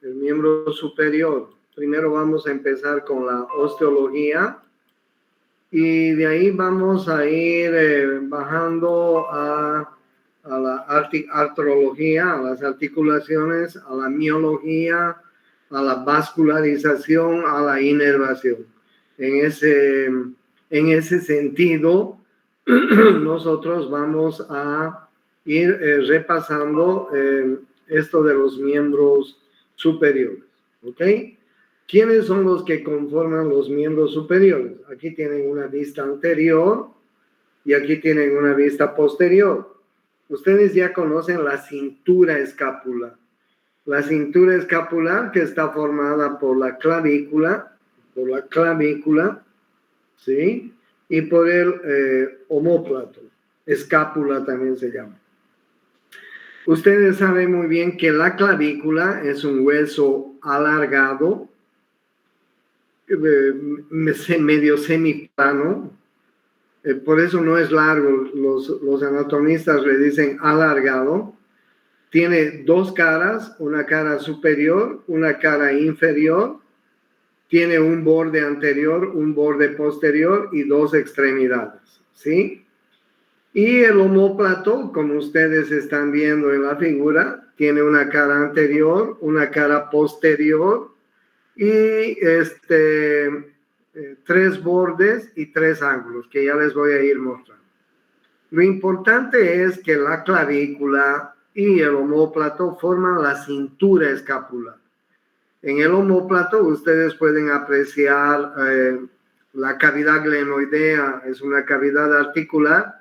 el miembro superior. Primero vamos a empezar con la osteología y de ahí vamos a ir bajando a la artrología, a las articulaciones, a la miología, a la vascularización, a la inervación. En ese sentido, nosotros vamos a ir repasando esto de los miembros superiores, ¿ok? ¿Quiénes son los que conforman los miembros superiores? Aquí tienen una vista anterior y aquí tienen una vista posterior. Ustedes ya conocen la cintura escapular. La cintura escapular que está formada por la clavícula, ¿sí? Y por el omóplato. Escápula también se llama. Ustedes saben muy bien que la clavícula es un hueso alargado, medio semiplano, por eso no es largo, los anatomistas le dicen alargado. Tiene dos caras, una cara superior, una cara inferior, tiene un borde anterior, un borde posterior y dos extremidades, ¿sí? Y el omóplato, como ustedes están viendo en la figura, tiene una cara anterior, una cara posterior y tres bordes y tres ángulos que ya les voy a ir mostrando. Lo importante es que la clavícula y el omóplato forman la cintura escapular. En el omóplato ustedes pueden apreciar la cavidad glenoidea, es una cavidad articular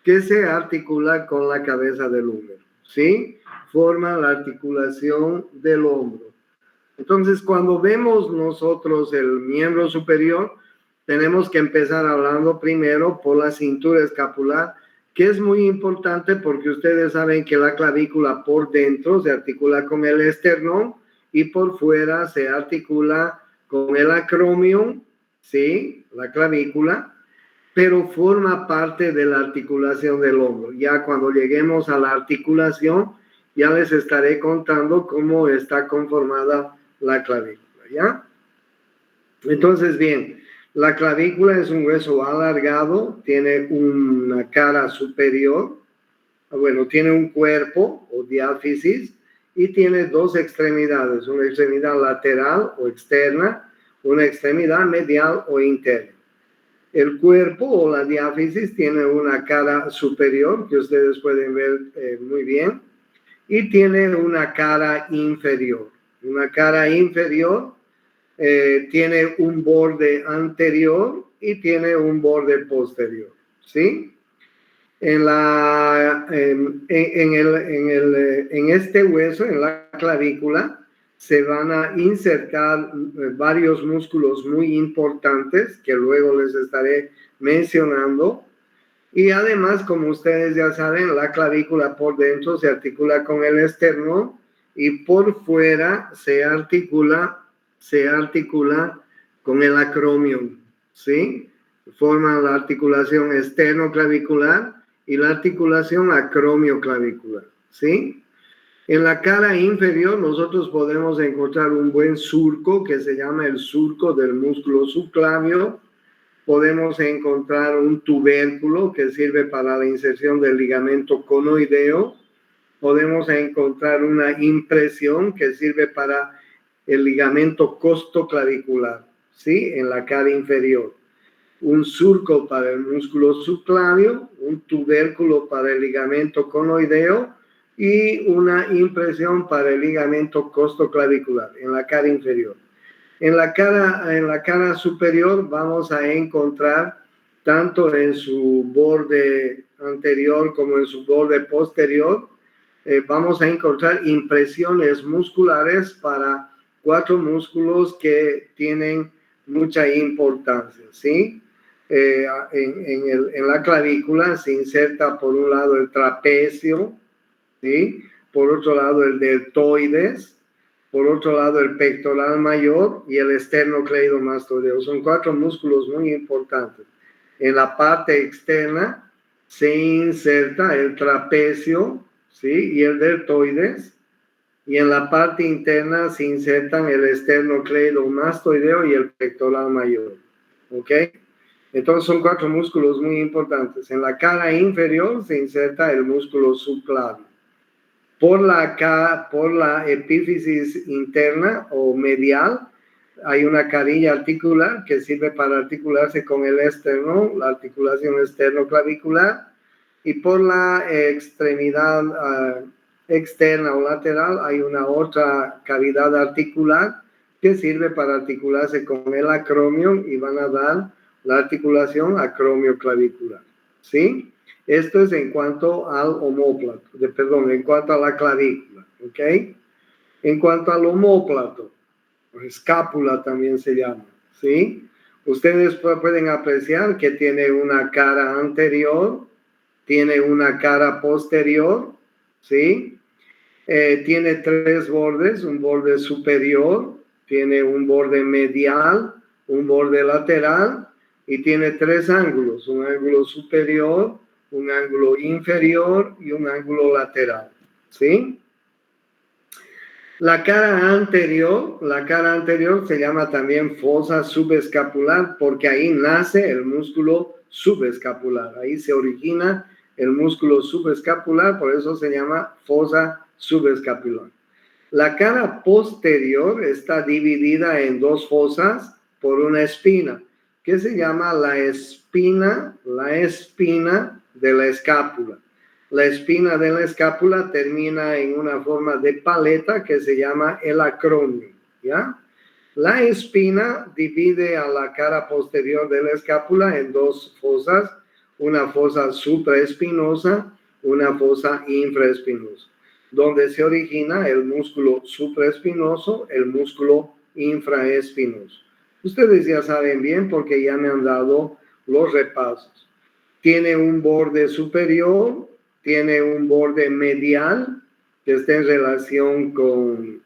que se articula con la cabeza del húmero, ¿sí? Forma la articulación del hombro. Entonces, cuando vemos nosotros el miembro superior, tenemos que empezar hablando primero por la cintura escapular, que es muy importante porque ustedes saben que la clavícula por dentro se articula con el esternón y por fuera se articula con el acromion, ¿sí? La clavícula, pero forma parte de la articulación del hombro. Ya cuando lleguemos a la articulación, ya les estaré contando cómo está conformada la clavícula, ¿ya? Entonces, bien, la clavícula es un hueso alargado, tiene una cara superior, tiene un cuerpo o diáfisis y tiene dos extremidades, una extremidad lateral o externa, una extremidad medial o interna. El cuerpo o la diáfisis tiene una cara superior, que ustedes pueden ver muy bien, y tiene una cara inferior. Una cara inferior tiene un borde anterior y tiene un borde posterior, ¿sí? En este hueso, en la clavícula, se van a insertar varios músculos muy importantes que luego les estaré mencionando. Y además, como ustedes ya saben, la clavícula por dentro se articula con el esternón y por fuera se articula con el acromion, ¿sí? Forman la articulación esternoclavicular y la articulación acromioclavicular, ¿sí? En la cara inferior nosotros podemos encontrar un buen surco que se llama el surco del músculo subclavio. Podemos encontrar un tubérculo que sirve para la inserción del ligamento conoideo. Podemos encontrar una impresión que sirve para el ligamento costoclavicular, ¿sí? En la cara inferior. Un surco para el músculo subclavio, un tubérculo para el ligamento conoideo y una impresión para el ligamento costoclavicular en la cara inferior. En la cara superior vamos a encontrar, tanto en su borde anterior como en su borde posterior, vamos a encontrar impresiones musculares para 4 músculos que tienen mucha importancia, ¿sí? En la clavícula se inserta por un lado el trapecio, ¿sí? Por otro lado el deltoides, por otro lado el pectoral mayor y el esternocleidomastoideo. Son 4 músculos muy importantes. En la parte externa se inserta el trapecio, ¿sí? Y el deltoides. y en la parte interna se insertan el esternocleidomastoideo y el pectoral mayor. ¿Ok? Entonces son 4 músculos muy importantes. En la cara inferior se inserta el músculo subclavio. Por la epífisis interna o medial hay una carilla articular que sirve para articularse con el esternón, la articulación esternoclavicular, y por la extremidad externa o lateral hay una otra cavidad articular que sirve para articularse con el acromion y van a dar la articulación acromioclavicular. ¿Sí? Esto es en cuanto al omóplato, en cuanto a la clavícula, ¿ok? En cuanto al omóplato, escápula también se llama, ¿sí? Ustedes pueden apreciar que tiene una cara anterior, tiene una cara posterior, ¿sí? Tiene 3 bordes, un borde superior, tiene un borde medial, un borde lateral y tiene 3 ángulos, un ángulo superior, un ángulo inferior y un ángulo lateral, ¿sí? La cara anterior se llama también fosa subescapular porque ahí nace el músculo subescapular, ahí se origina el músculo subescapular, por eso se llama fosa subescapular. La cara posterior está dividida en 2 fosas por una espina, que se llama la espina de la escápula. La espina de la escápula termina en una forma de paleta que se llama el acromio, ¿ya? La espina divide a la cara posterior de la escápula en 2 fosas, una fosa supraespinosa, una fosa infraespinosa, donde se origina el músculo supraespinoso, el músculo infraespinoso. Ustedes ya saben bien porque ya me han dado los repasos. Tiene un borde superior, tiene un borde medial que está en relación con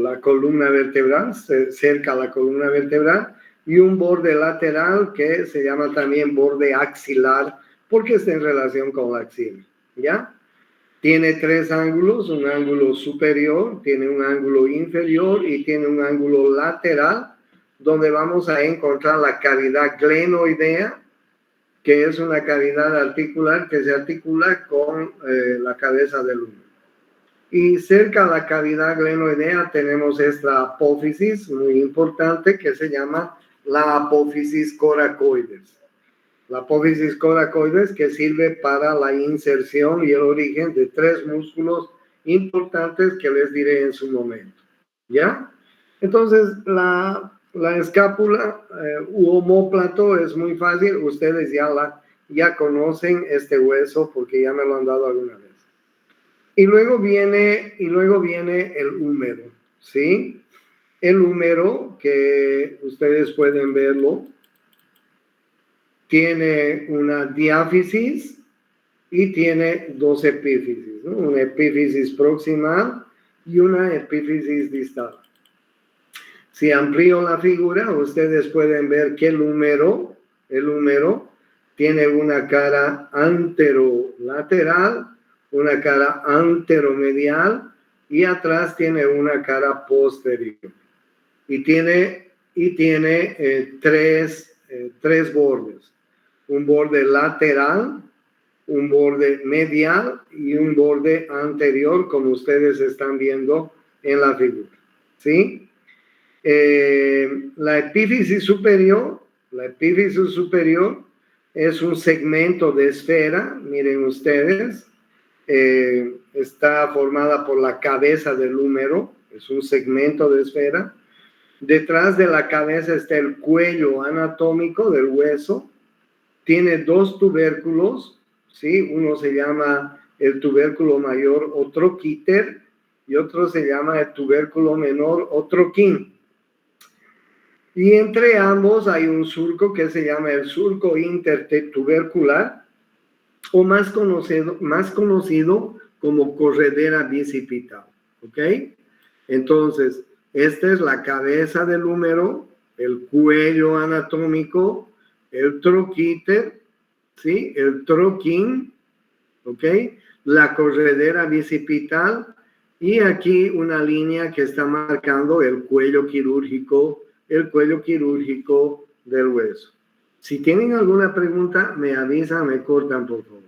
la columna vertebral, cerca a la columna vertebral, y un borde lateral que se llama también borde axilar porque está en relación con la axila, ¿ya? Tiene 3 ángulos, un ángulo superior, tiene un ángulo inferior y tiene un ángulo lateral, donde vamos a encontrar la cavidad glenoidea, que es una cavidad articular que se articula con la cabeza del húmero. Y cerca de la cavidad glenoidea tenemos esta apófisis muy importante que se llama la apófisis coracoides. La apófisis coracoides que sirve para la inserción y el origen de 3 músculos importantes que les diré en su momento. ¿Ya? Entonces, la escápula u omóplato es muy fácil. Ustedes ya conocen este hueso porque ya me lo han dado alguna vez. Y luego viene el húmero, ¿sí? El húmero, que ustedes pueden verlo, tiene una diáfisis y tiene 2 epífisis, ¿no? Una epífisis proximal y una epífisis distal. Si amplío la figura, ustedes pueden ver que el húmero tiene una cara anterolateral, una cara anteromedial y atrás tiene una cara posterior. Y tiene 3 bordes. Un borde lateral, un borde medial y un borde anterior, como ustedes están viendo en la figura, ¿sí? La epífisis superior es un segmento de esfera, miren ustedes, está formada por la cabeza del húmero, es un segmento de esfera. Detrás de la cabeza está el cuello anatómico del hueso. Tiene 2 tubérculos, ¿sí? Uno se llama el tubérculo mayor o troquíter y otro se llama el tubérculo menor o troquín. Y entre ambos hay un surco que se llama el surco intertubercular o más conocido como corredera bicipital, ¿ok? Entonces, esta es la cabeza del húmero, el cuello anatómico, el troquíter, ¿sí? El troquín, ¿ok? La corredera bicipital Y aquí una línea que está marcando el cuello quirúrgico del hueso. Si tienen alguna pregunta, me avisan, me cortan, por favor.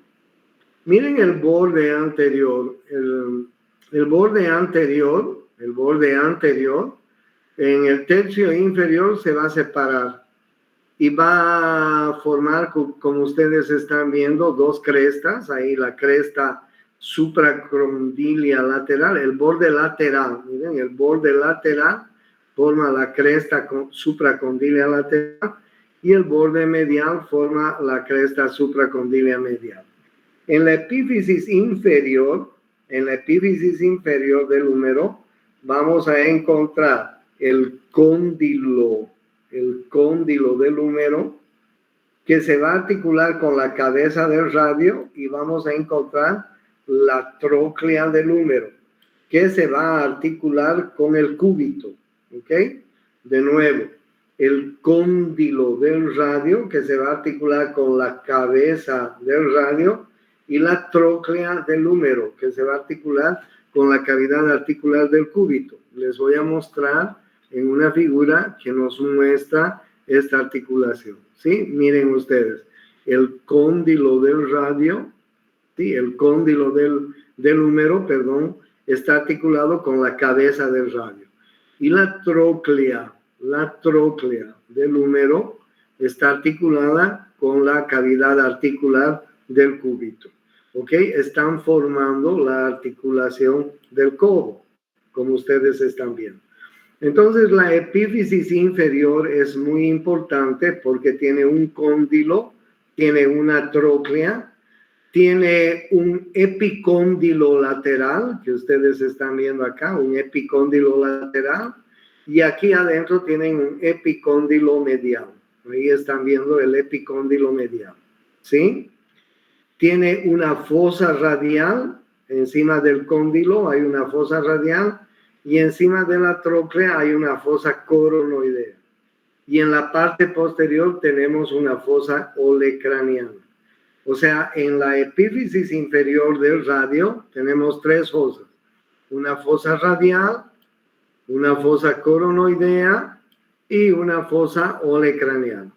Miren el borde anterior, el borde anterior, en el tercio inferior se va a separar y va a formar, como ustedes están viendo, dos crestas. Ahí la cresta supracondilia lateral, el borde lateral, miren, el borde lateral forma la cresta supracondilia lateral y el borde medial forma la cresta supracondilia medial. En la epífisis inferior del húmero, vamos a encontrar el cóndilo del húmero, que se va a articular con la cabeza del radio, y vamos a encontrar la tróclea del húmero, que se va a articular con el cúbito, ¿ok? De nuevo, el cóndilo del radio, que se va a articular con la cabeza del radio, y la tróclea del húmero, que se va a articular con la cavidad articular del cúbito. Les voy a mostrar en una figura que nos muestra esta articulación, ¿sí? Miren ustedes, el cóndilo del radio, ¿sí? El cóndilo del húmero, perdón, está articulado con la cabeza del radio. Y la tróclea del húmero está articulada con la cavidad articular del cúbito. ¿Ok? Están formando la articulación del codo, como ustedes están viendo. Entonces, la epífisis inferior es muy importante porque tiene un cóndilo, tiene una tróclea, tiene un epicóndilo lateral, que ustedes están viendo acá, un epicóndilo lateral, y aquí adentro tienen un epicóndilo medial. Ahí están viendo el epicóndilo medial, ¿sí? Tiene una fosa radial, encima del cóndilo hay una fosa radial, y encima de la tróclea hay una fosa coronoidea. Y en la parte posterior tenemos una fosa olecraniana. O sea, en la epífisis inferior del radio tenemos tres fosas: una fosa radial, una fosa coronoidea y una fosa olecraniana.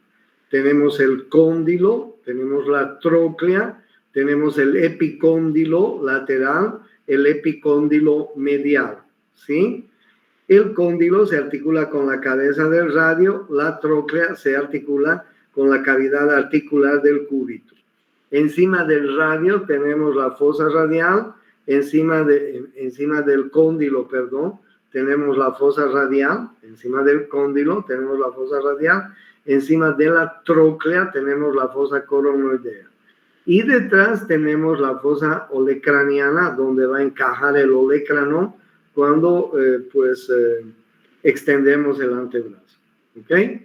Tenemos el cóndilo, tenemos la tróclea, tenemos el epicóndilo lateral, el epicóndilo medial, ¿sí? El cóndilo se articula con la cabeza del radio, la tróclea se articula con la cavidad articular del cúbito. Encima del radio tenemos la fosa radial, encima del cóndilo, perdón, tenemos la fosa radial, encima del cóndilo tenemos la fosa radial, encima de la tróclea tenemos la fosa coronoidea. Y detrás tenemos la fosa olecraniana, donde va a encajar el olecrano cuando extendemos el antebrazo. ¿Ok?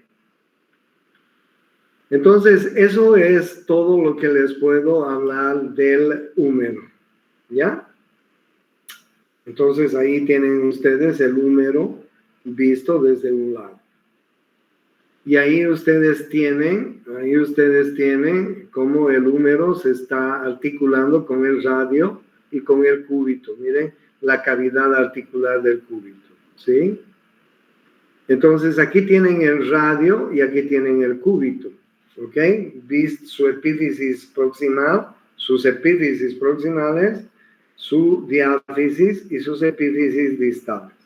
Entonces, eso es todo lo que les puedo hablar del húmero. ¿Ya? Entonces, ahí tienen ustedes el húmero visto desde un lado. Y ahí ustedes tienen cómo el húmero se está articulando con el radio y con el cúbito. Miren la cavidad articular del cúbito, ¿sí? Entonces, aquí tienen el radio y aquí tienen el cúbito, ¿ok? Su epífisis proximal, sus epífisis proximales, su diáfisis y sus epífisis distales.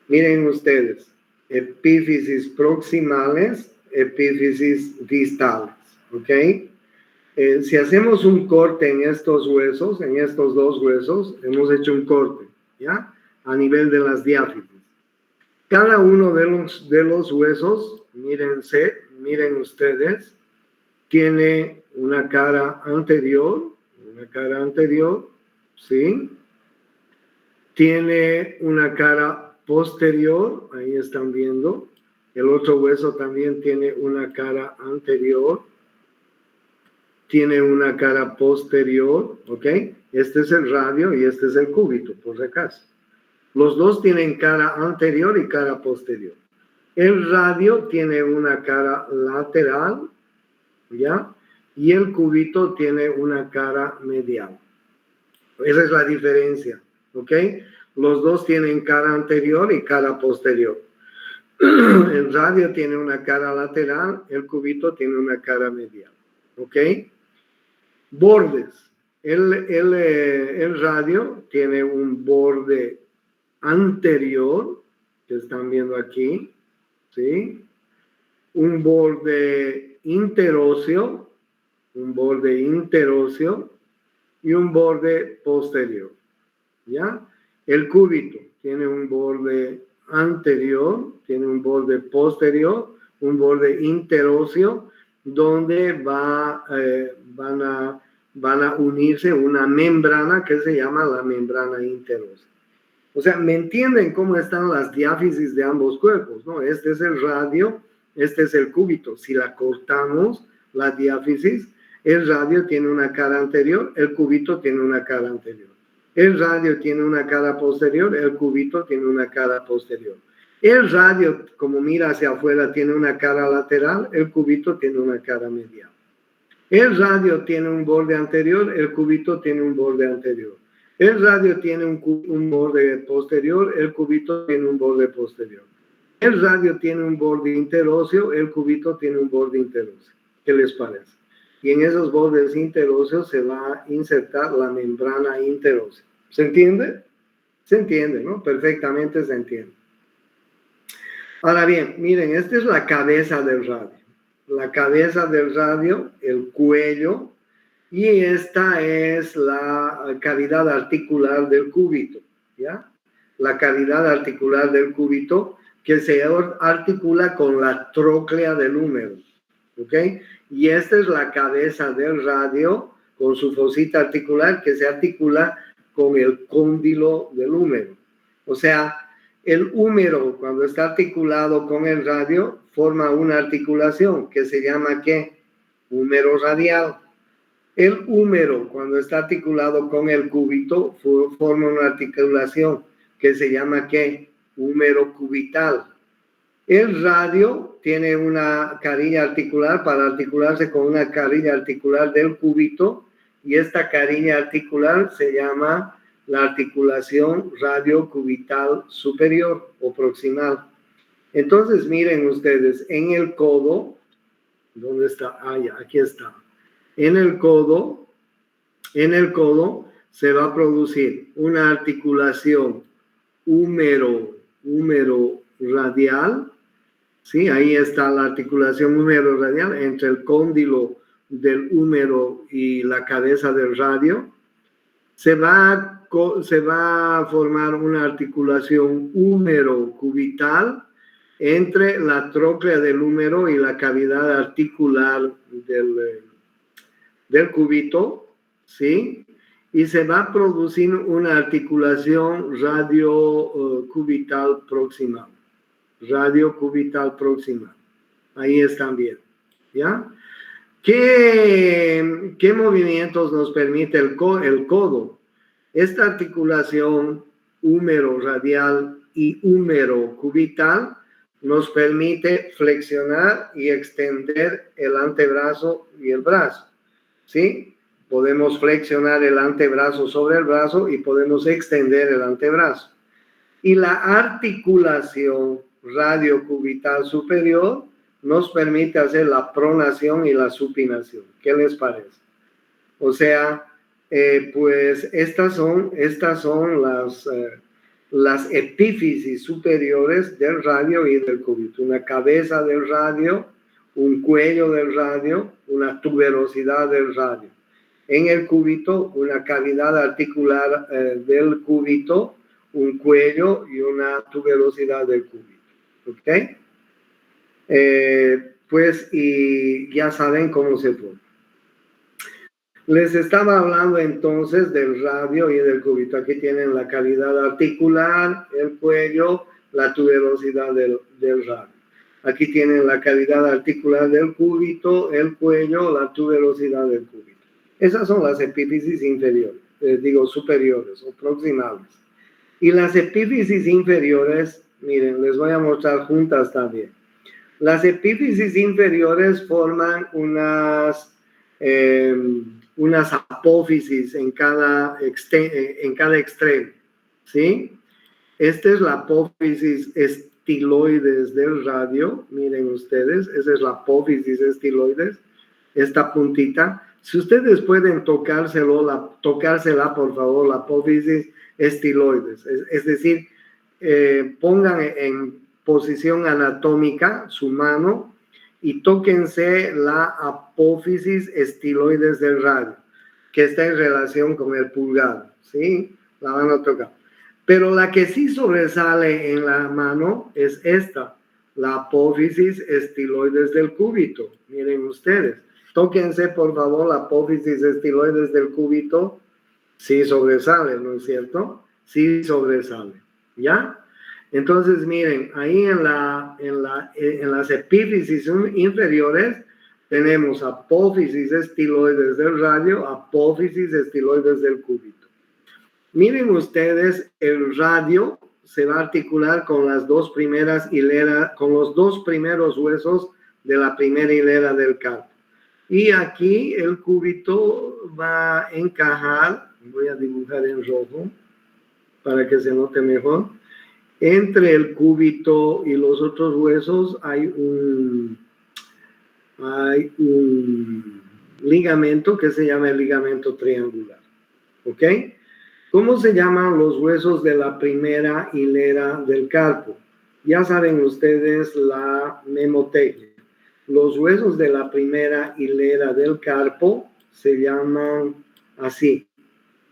Miren ustedes, epífisis proximales, epífisis distales, ¿ok? Si hacemos un corte en estos huesos, en estos dos huesos, hemos hecho un corte, ¿ya? A nivel de las diáfisis. Cada uno de los huesos, miren ustedes, tiene una cara anterior, ¿sí? Tiene una cara posterior, ahí están viendo. El otro hueso también tiene una cara anterior, tiene una cara posterior, ¿ok? Este es el radio y este es el cúbito, por si acaso. Los dos tienen cara anterior y cara posterior. El radio tiene una cara lateral, ¿ya? Y el cúbito tiene una cara medial. Esa es la diferencia ¿ok? Los dos tienen cara anterior y cara posterior. El radio tiene una cara lateral, el cubito tiene una cara medial, ¿ok? Bordes. El radio tiene un borde anterior, que están viendo aquí, ¿sí? Un borde interóseo y un borde posterior, ¿ya? El cúbito tiene un borde anterior, tiene un borde posterior, un borde interóseo, donde van a unirse una membrana que se llama la membrana interósea. O sea, ¿me entienden cómo están las diáfisis de ambos cuerpos? ¿No? Este es el radio, este es el cúbito. Si la cortamos, la diáfisis, el radio tiene una cara anterior, el cúbito tiene una cara anterior. El radio tiene una cara posterior, el cúbito tiene una cara posterior. El radio, como mira hacia afuera, tiene una cara lateral, el cúbito tiene una cara medial. El radio tiene un borde anterior, el cúbito tiene un borde anterior. El radio tiene un borde posterior, el cúbito tiene un borde posterior. El radio tiene un borde interóseo, el cúbito tiene un borde interóseo. ¿Qué les parece? Y en esos bordes interóseos se va a insertar la membrana interósea. ¿Se entiende? Se entiende, ¿no? Perfectamente se entiende. Ahora bien, miren, esta es la cabeza del radio. La cabeza del radio, el cuello, y esta es la cavidad articular del cúbito, ¿ya? La cavidad articular del cúbito que se articula con la tróclea del húmero, ¿ok? Y esta es la cabeza del radio con su fosita articular que se articula con el cóndilo del húmero. O sea, el húmero cuando está articulado con el radio forma una articulación que se llama ¿qué? Húmero radial. El húmero cuando está articulado con el cúbito forma una articulación que se llama ¿qué? Húmero cubital. El radio tiene una carilla articular para articularse con una carilla articular del cúbito y esta carilla articular se llama la articulación radiocubital superior o proximal. Entonces miren ustedes, en el codo, ¿dónde está? Ah, ya, aquí está. En el codo se va a producir una articulación húmero radial, ¿sí? Ahí está la articulación húmero radial entre el cóndilo del húmero y la cabeza del radio. Se va a formar una articulación húmero cubital entre la tróclea del húmero y la cavidad articular del cúbito, ¿sí? Y se va a producir una articulación radiocubital proximal. Radiocubital proximal. Ahí están bien, ¿ya? ¿Qué movimientos nos permite el codo? Esta articulación húmero radial y húmero cubital nos permite flexionar y extender el antebrazo y el brazo, ¿sí? Podemos flexionar el antebrazo sobre el brazo y podemos extender el antebrazo. Y la articulación radiocubital superior nos permite hacer la pronación y la supinación. ¿Qué les parece? O sea, pues estas son las epífisis superiores del radio y del cúbito. Una cabeza del radio, un cuello del radio, una tuberosidad del radio. En el cúbito, una cavidad articular del cúbito, un cuello y una tuberosidad del cúbito. ¿Ok? Pues, y ya saben cómo se forma. Les estaba hablando entonces del radio y del cúbito. Aquí tienen la cavidad articular, el cuello, la tuberosidad del radio. Aquí tienen la cavidad articular del cúbito, el cuello, la tuberosidad del cúbito. Esas son las epífisis inferiores, superiores o proximales. Y las epífisis inferiores, miren, les voy a mostrar juntas también. Las epífisis inferiores forman unas apófisis en cada extremo, ¿sí? Esta es la apófisis estiloides del radio. Miren ustedes, esa es la apófisis estiloides, esta puntita. Si ustedes pueden tocársela, por favor, la apófisis estiloides. Es decir, pongan en posición anatómica su mano y tóquense la apófisis estiloides del radio, que está en relación con el pulgar, ¿sí? La van a tocar. Pero la que sí sobresale en la mano es esta, la apófisis estiloides del cúbito. Miren ustedes, tóquense por favor la apófisis estiloides del cúbito. Sí sobresale, ¿no es cierto? Sí sobresale, ¿ya? Entonces miren, ahí en las epífisis inferiores tenemos apófisis estiloides del radio, apófisis estiloides del cúbito. Miren ustedes, el radio se va a articular con las dos primeras hileras, con los dos primeros huesos de la primera hilera del carpo. Y aquí el cúbito va a encajar, voy a dibujar en rojo para que se note mejor. Entre el cúbito y los otros huesos hay un ligamento que se llama el ligamento triangular. ¿Ok? ¿Cómo se llaman los huesos de la primera hilera del carpo? Ya saben ustedes la memotecnia. Los huesos de la primera hilera del carpo se llaman así.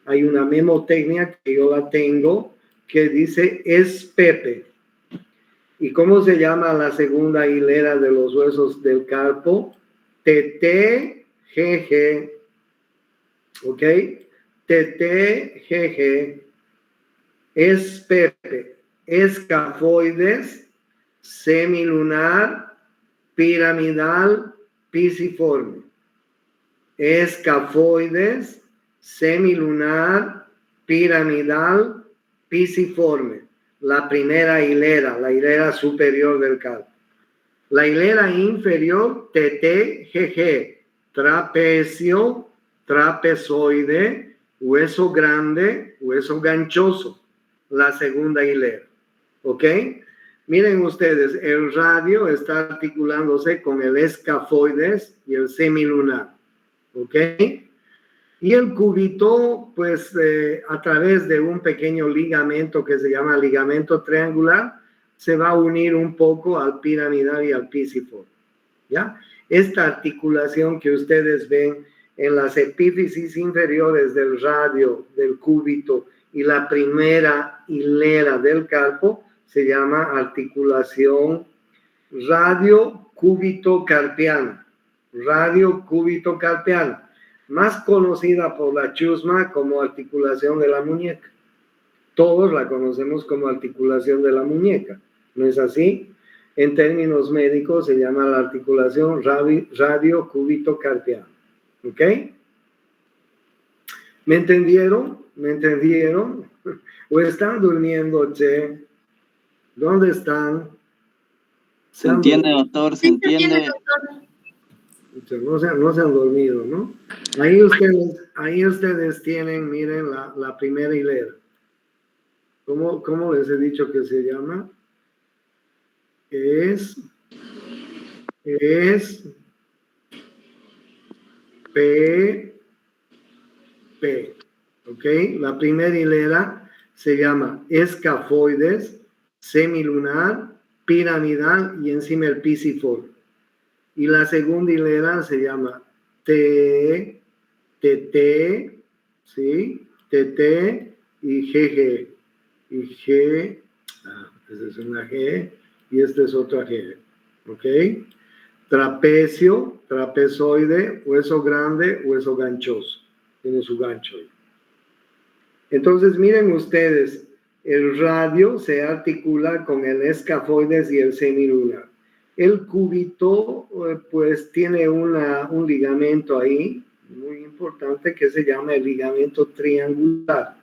Hay una memotecnia que yo la tengo que dice espepe. ¿Y cómo se llama la segunda hilera de los huesos del carpo? TTGG. ¿Ok? TTGG. Espepe. Escafoides, semilunar, piramidal, pisiforme. Escafoides, semilunar, piramidal, pisiforme. La primera hilera, la hilera superior del carpo. La hilera inferior, TTGG, trapecio, trapezoide, hueso grande, hueso ganchoso. La segunda hilera. ¿Ok? Miren ustedes, el radio está articulándose con el escafoides y el semilunar. ¿Ok? Y el cúbito, pues a través de un pequeño ligamento que se llama ligamento triangular, se va a unir un poco al piramidal y al pisiforme. ¿Ya? Esta articulación que ustedes ven en las epífisis inferiores del radio, del cúbito y la primera hilera del carpo, se llama articulación radio-cúbito-carpiana. Radio-cúbito-carpiana, más conocida por la chusma como articulación de la muñeca. Todos la conocemos como articulación de la muñeca, ¿no es así? En términos médicos se llama la articulación radio-cúbito-carpiana. ¿Ok? ¿Me entendieron? ¿Me entendieron? ¿O están durmiendo, che? ¿Dónde están? Se entiende, doctor, se entiende. No se han dormido, ¿no? Ahí ustedes tienen, miren, la primera hilera. ¿Cómo les he dicho que se llama? Es P. ¿Ok? La primera hilera se llama escafoides, semilunar, piramidal y encima el pisiforme. Y la segunda hilera se llama TT, ¿sí? TT y GG. Y G, esta es una G y esta es otra G. ¿Ok? Trapecio, trapezoide, hueso grande, hueso ganchoso. Tiene su gancho ahí. Entonces, miren ustedes, el radio se articula con el escafoides y el semilunar. El cúbito, pues, tiene un ligamento ahí, muy importante, que se llama el ligamento triangular.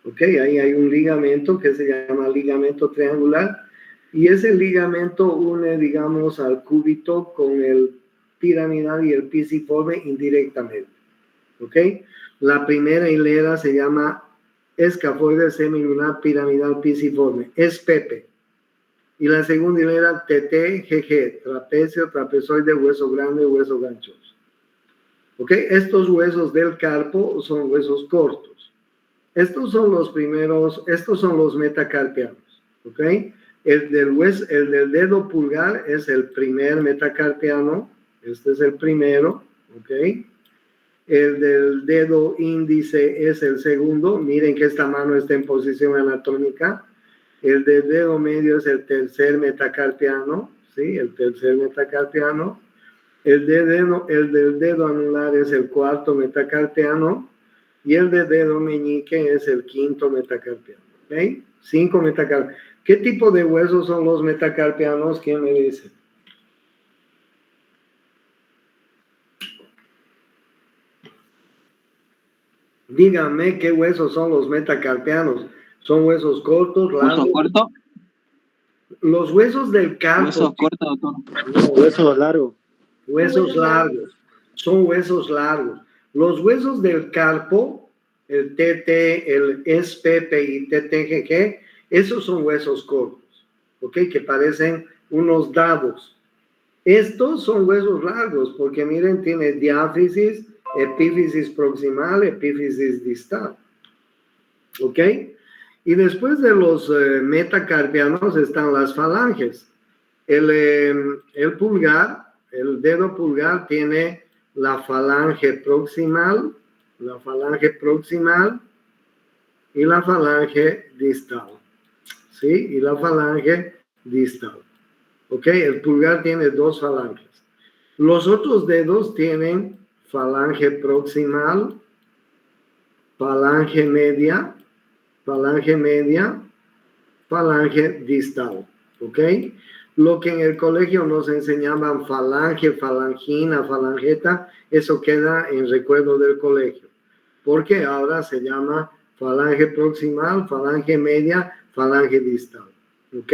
¿Ok? Ahí hay un ligamento que se llama ligamento triangular, y ese ligamento une, digamos, al cúbito con el piramidal y el pisiforme indirectamente. ¿Ok? La primera hilera se llama escafoide semilunar piramidal pisiforme, es Pepe. Y la segunda hilera TT, GG, trapecio, trapezoide, hueso grande, hueso ganchoso. ¿Ok? Estos huesos del carpo son huesos cortos. Estos son los primeros, estos son los metacarpianos. ¿Ok? El del dedo pulgar es el primer metacarpiano. Este es el primero. ¿Ok? El del dedo índice es el segundo. Miren que esta mano está en posición anatómica. El del dedo medio es el tercer metacarpiano, ¿sí? El tercer metacarpiano. El del dedo anular es el cuarto metacarpiano. Y el del dedo meñique es el quinto metacarpiano, ¿ok? 5 metacarpianos. ¿Qué tipo de huesos son los metacarpianos? ¿Quién me dice? Díganme qué huesos son los metacarpianos. ¿Son huesos cortos, largos? ¿Hueso corto? Los huesos del carpo. ¿Hueso corto, doctor? No, huesos largos. Huesos largos. Son huesos largos. Los huesos del carpo, el TT, el SPP y TTGG, esos son huesos cortos, ¿ok? Que parecen unos dados. Estos son huesos largos, porque miren, tiene diáfisis, epífisis proximal, epífisis distal, ¿ok? Y después de los metacarpianos están las falanges. El pulgar, el dedo pulgar tiene la falange proximal y la falange distal, ¿sí? Y la falange distal, ¿ok? El pulgar tiene 2 falanges. Los otros dedos tienen falange proximal, falange media, falange distal, ¿ok? Lo que en el colegio nos enseñaban falange, falangina, falangeta, eso queda en recuerdo del colegio, porque ahora se llama falange proximal, falange media, falange distal, ¿ok?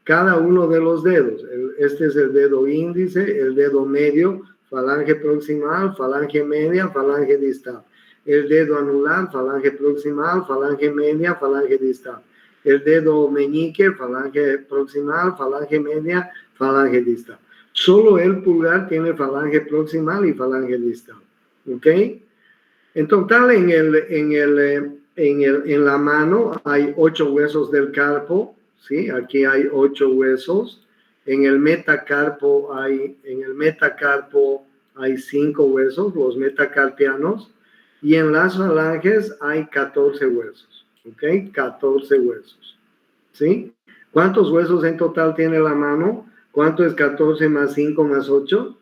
Cada uno de los dedos, este es el dedo índice, el dedo medio, falange proximal, falange media, falange distal. El dedo anular, falange proximal, falange media, falange distal. El dedo meñique, falange proximal, falange media, falange distal. Solo el pulgar tiene falange proximal y falange distal. ¿Ok? En total, en la mano hay 8 huesos del carpo, ¿sí? Aquí hay 8 huesos. En el metacarpo hay 5 huesos, los metacarpianos. Y en las falanges hay 14 huesos, ¿ok? 14 huesos, ¿sí? ¿Cuántos huesos en total tiene la mano? ¿Cuánto es 14 más 5 más 8?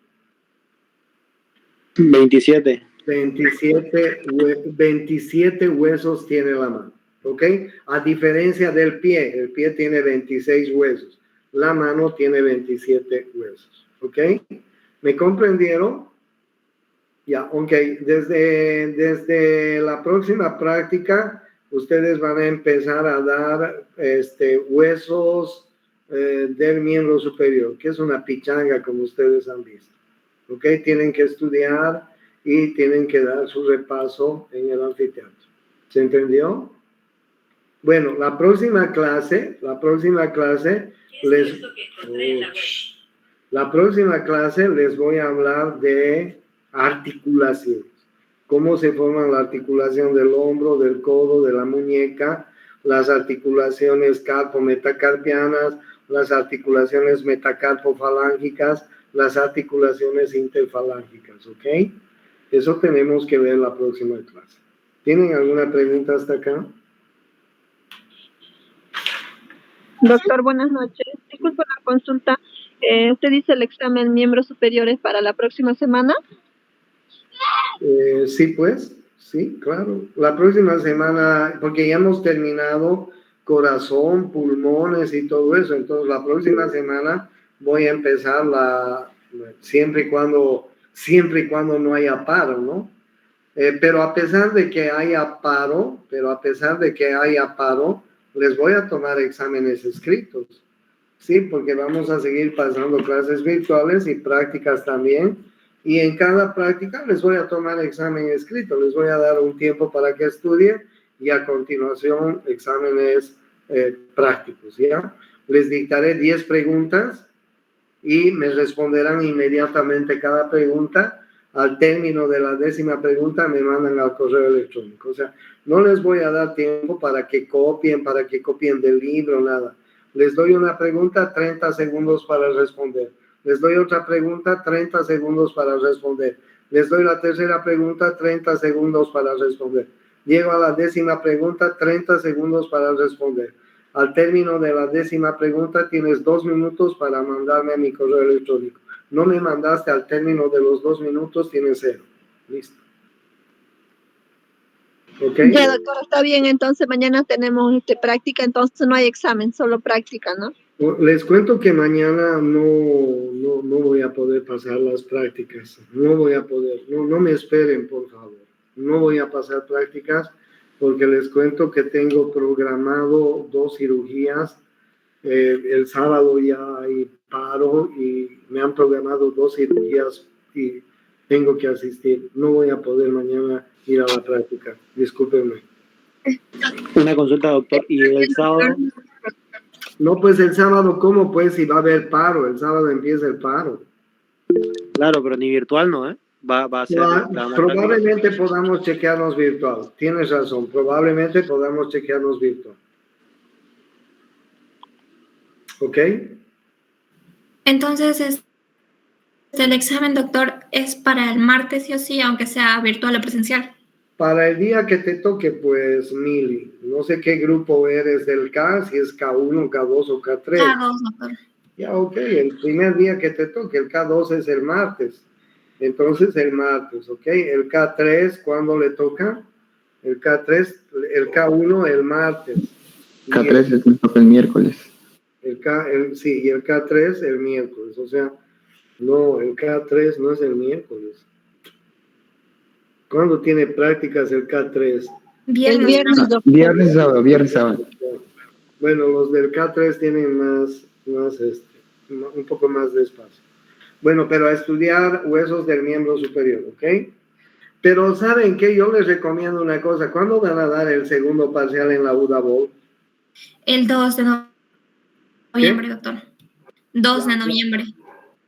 27. 27 huesos tiene la mano, ¿ok? A diferencia del pie, el pie tiene 26 huesos, la mano tiene 27 huesos, ¿ok? ¿Me comprendieron? Ya, ok, desde la próxima práctica, ustedes van a empezar a dar huesos del miembro superior, que es una pichanga, como ustedes han visto. Ok, tienen que estudiar y tienen que dar su repaso en el anfiteatro. ¿Se entendió? Bueno, la próxima clase les voy a hablar de articulaciones. Cómo se forman la articulación del hombro, del codo, de la muñeca, las articulaciones carpo-metacarpianas, las articulaciones metacarpo-falángicas, las articulaciones interfalángicas, ¿ok? Eso tenemos que ver la próxima clase. ¿Tienen alguna pregunta hasta acá? Doctor, buenas noches. Disculpe la consulta. ¿Usted dice el examen miembros superiores para la próxima semana? Sí, pues, sí, claro. La próxima semana, porque ya hemos terminado corazón, pulmones y todo eso, entonces la próxima semana voy a empezar siempre y cuando no haya paro, ¿no? Pero a pesar de que haya paro, les voy a tomar exámenes escritos, ¿sí? Porque vamos a seguir pasando clases virtuales y prácticas también. Y en cada práctica les voy a tomar examen escrito, les voy a dar un tiempo para que estudien y a continuación exámenes prácticos, ¿ya? Les dictaré 10 preguntas y me responderán inmediatamente cada pregunta. Al término de la 10ª pregunta me mandan al correo electrónico. O sea, no les voy a dar tiempo para que copien del libro, nada. Les doy una pregunta, 30 segundos para responder. Les doy otra pregunta, 30 segundos para responder. Les doy la tercera pregunta, 30 segundos para responder. Llego a la 10ª pregunta, 30 segundos para responder. Al término de la 10ª pregunta tienes 2 minutos para mandarme a mi correo electrónico. No me mandaste al término de los 2 minutos, tienes 0. Listo. ¿Ok? Ya, doctor, está bien. Entonces mañana tenemos práctica, entonces no hay examen, solo práctica, ¿no? Les cuento que mañana no voy a poder pasar las prácticas. No voy a poder. No me esperen, por favor. No voy a pasar prácticas porque les cuento que tengo programado 2 cirugías. El sábado ya hay paro y me han programado 2 cirugías y tengo que asistir. No voy a poder mañana ir a la práctica. Discúlpenme. Una consulta, doctor. ¿Y el sábado? No, pues el sábado, ¿cómo? Pues si va a haber paro. El sábado empieza el paro. Claro, pero ni virtual, ¿no? Va a ser... Probablemente podamos chequearnos virtual. Tienes razón. Probablemente podamos chequearnos virtual. ¿Ok? Entonces, el examen, doctor, es para el martes sí o sí, aunque sea virtual o presencial. Para el día que te toque, pues, Mili, no sé qué grupo eres del K, si es K1, K2 o K3. K2, doctor. Ya, ok, el primer día que te toque, el K2 es el martes. Entonces, el martes, ok. El K3, ¿cuándo le toca? El K3, el K1 el martes. K3 es el miércoles. Sí, y el K3 el miércoles, o sea, no, el K3 no es el miércoles. ¿Cuándo tiene prácticas el K3? Viernes. Viernes, sábado. Bueno, los del K3 tienen un poco más de espacio. Bueno, pero a estudiar huesos del miembro superior, ¿ok? Pero ¿saben qué? Yo les recomiendo una cosa. ¿Cuándo van a dar el segundo parcial en la UDA Bowl? El 2 de noviembre, doctor. 2 de noviembre.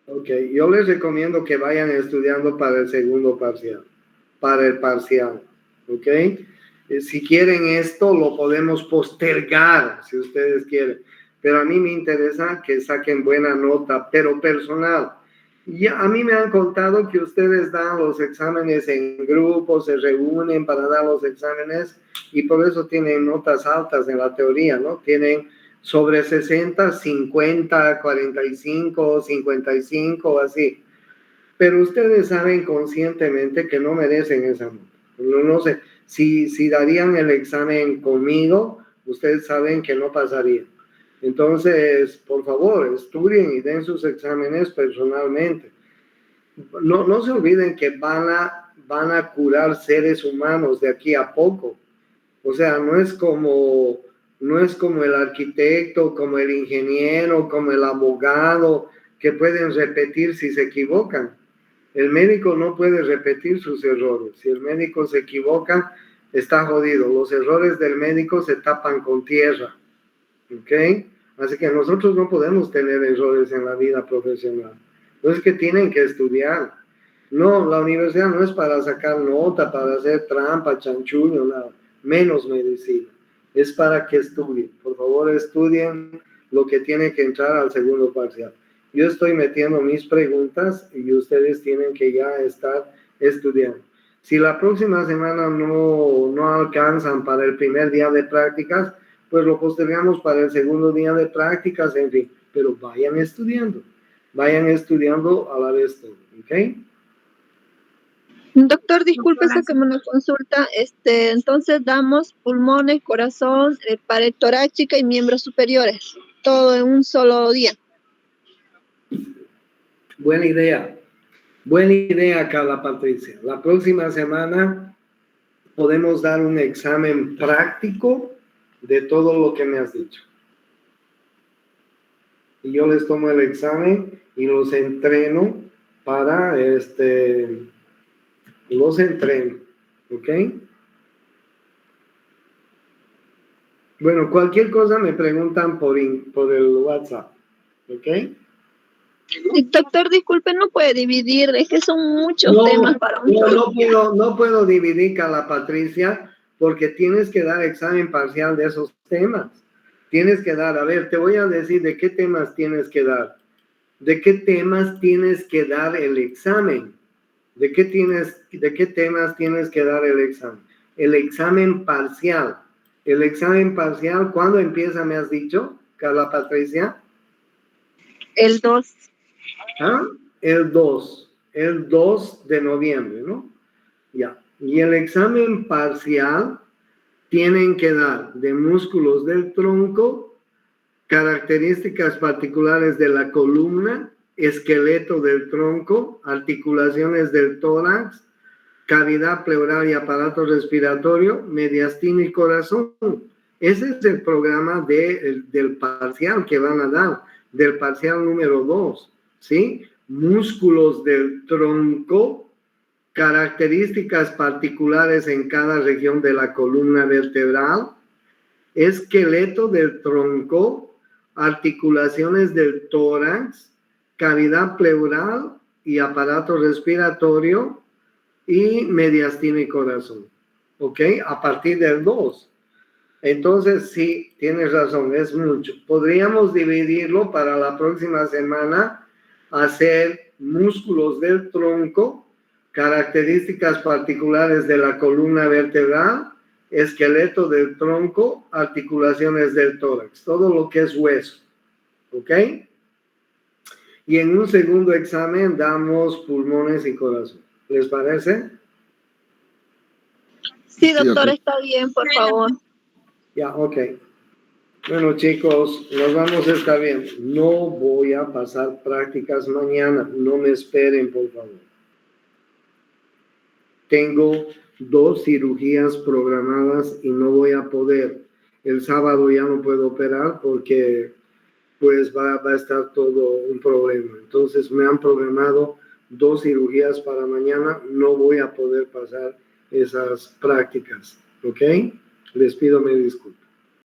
Ok, yo les recomiendo que vayan estudiando para el segundo parcial, para el parcial, ¿ok? Si quieren esto, lo podemos postergar, si ustedes quieren, pero a mí me interesa que saquen buena nota, pero personal. Ya, a mí me han contado que ustedes dan los exámenes en grupo, se reúnen para dar los exámenes y por eso tienen notas altas en la teoría, ¿no? Tienen sobre 60, 50, 45, 55, así. Pero ustedes saben conscientemente que no merecen esa nota. No sé, si darían el examen conmigo, ustedes saben que no pasaría. Entonces, por favor, estudien y den sus exámenes personalmente. No se olviden que van a curar seres humanos de aquí a poco. O sea, no es como el arquitecto, como el ingeniero, como el abogado, que pueden repetir si se equivocan. El médico no puede repetir sus errores. Si el médico se equivoca, está jodido. Los errores del médico se tapan con tierra. ¿Ok? Así que nosotros no podemos tener errores en la vida profesional. Entonces, que tienen que estudiar. No, la universidad no es para sacar nota, para hacer trampa, chanchullo, nada. Menos medicina. Es para que estudien. Por favor, estudien lo que tiene que entrar al segundo parcial. Yo estoy metiendo mis preguntas y ustedes tienen que ya estar estudiando. Si la próxima semana no alcanzan para el primer día de prácticas, pues lo postergamos para el segundo día de prácticas, en fin. Pero vayan estudiando a la vez todo, ¿ok? Doctor, disculpe, sáqueme una consulta. Entonces damos pulmones, corazón, pared torácica y miembros superiores, todo en un solo día. Buena idea, Carla Patricia. La próxima semana podemos dar un examen práctico de todo lo que me has dicho. Y yo les tomo el examen y los entreno para los entreno, ¿ok? Bueno, cualquier cosa me preguntan por el WhatsApp, ¿ok? Doctor, disculpe, no puede dividir, es que son muchos temas para un solo día. No puedo dividir, Carla Patricia, porque tienes que dar examen parcial de esos temas. Tienes que dar, a ver, te voy a decir de qué temas tienes que dar. ¿De qué temas tienes que dar el examen? ¿De qué temas tienes que dar el examen? El examen parcial. El examen parcial, ¿cuándo empieza, me has dicho, Carla Patricia? El 2. ¿Ah? El 2 de noviembre, ¿no? Ya. Y el examen parcial tienen que dar de músculos del tronco, características particulares de la columna, esqueleto del tronco, articulaciones del tórax, cavidad pleural y aparato respiratorio, mediastino y corazón. Ese es el programa del parcial que van a dar, del parcial número 2, ¿sí? Músculos del tronco, características particulares en cada región de la columna vertebral, esqueleto del tronco, articulaciones del tórax, cavidad pleural y aparato respiratorio y mediastino y corazón. ¿Ok? A partir del 2. Entonces, sí, tienes razón, es mucho. Podríamos dividirlo para la próxima semana, hacer músculos del tronco, características particulares de la columna vertebral, esqueleto del tronco, articulaciones del tórax, todo lo que es hueso. ¿Ok? Y en un segundo examen damos pulmones y corazón. ¿Les parece? Sí, doctor, está bien, por favor. Ya, ok. Bueno, chicos, nos vamos a estar bien. No voy a pasar prácticas mañana. No me esperen, por favor. Tengo 2 cirugías programadas y no voy a poder. El sábado ya no puedo operar porque pues va a estar todo un problema. Entonces me han programado 2 cirugías para mañana. No voy a poder pasar esas prácticas. ¿Ok? Les pido me disculpen.